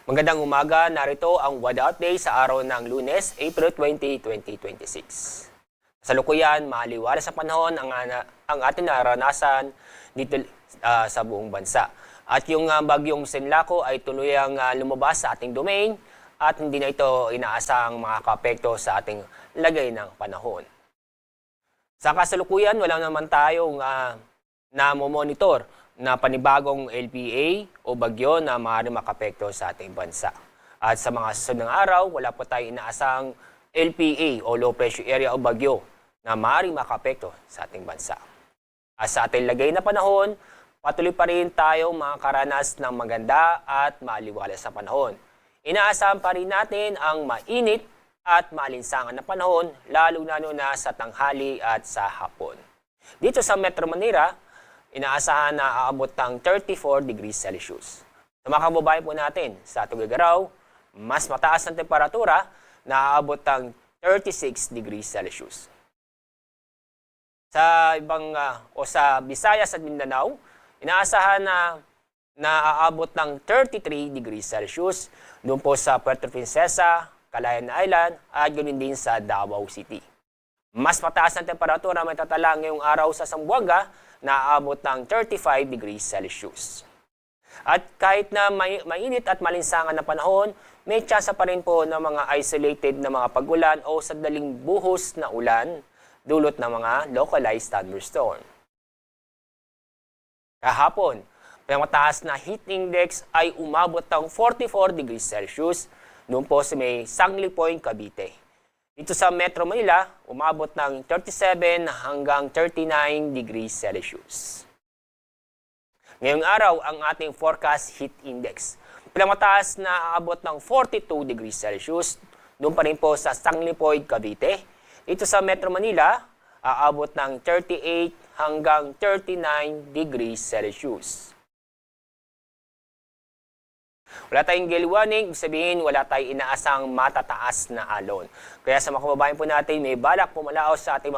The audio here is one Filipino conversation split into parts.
Magandang umaga, narito ang weather update sa araw ng Lunes, April 20, 2026. Sa lukuyan, maliwalas sa panahon ang ating naranasan dito sa buong bansa. At yung bagyong Senlaco ay tuluyang lumabas sa ating domain at hindi na ito inaasang makakaapekto sa ating lagay ng panahon. Sa kasalukuyan, wala naman tayong namomonitor na panibagong LPA o bagyo na maaaring makapekto sa ating bansa. At sa mga susunod ng araw, wala po tayong inaasang LPA o low pressure area o bagyo na maaaring makapekto sa ating bansa. At sa ating lagay na panahon, patuloy pa rin tayong makakaranas ng maganda at maliwalas na panahon. Inaasahan pa rin natin ang mainit at maalinsangan na panahon, lalo-lalo na sa tanghali at sa hapon. Dito sa Metro Manila, inaasahan na aabot ng 34 degrees Celsius. Sa mga kababayan po natin sa Tuguegarao, mas mataas ang temperatura na aabot ng 36 degrees Celsius. Sa ibang sa Visayas at Mindanao, inaasahan na aabot ng 33 degrees Celsius doon po sa Puerto Princesa, Calayan Island at ganoon din sa Davao City. Mas mataas ang temperatura may tatala ngayong araw sa Zamboanga na aabot ng 35 degrees Celsius. At kahit na mainit at malinsangan na panahon, may tsansa pa rin po ng mga isolated na mga pagulan o sadaling buhos na ulan dulot ng mga localized thunderstorm. Kahapon, ang mataas na heat index ay umabot ng 44 degrees Celsius noon po sa may Sangli Point, Cavite. Dito sa Metro Manila, umabot ng 37 hanggang 39 degrees Celsius. Ngayong araw, ang ating forecast heat index. Pinakamataas na aabot ng 42 degrees Celsius, doon pa rin po sa Sangli Point, Cavite. Dito sa Metro Manila, aabot ng 38 hanggang 39 degrees Celsius. Wala tayong gale warning, ibig sabihin wala tayong inaasang matataas na alon. Kaya sa mga kababayan po natin, may balak pumalaos sa ating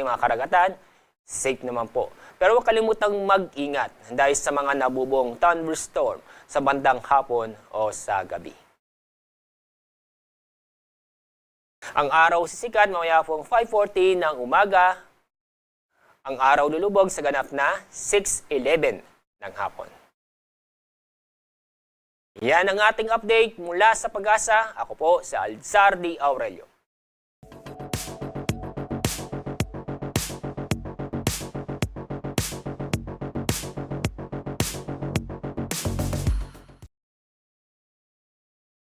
mga karagatan, safe naman po. Pero huwag kalimutang mag-ingat dahil sa mga nabubong thunderstorm sa bandang hapon o sa gabi. Ang araw sisikat mamaya pong 5:40 ng umaga. Ang araw lulubog sa ganap na 6:11 ng hapon. Yan ang ating update mula sa Pag-asa. Ako po si Alzar D. Aurelio.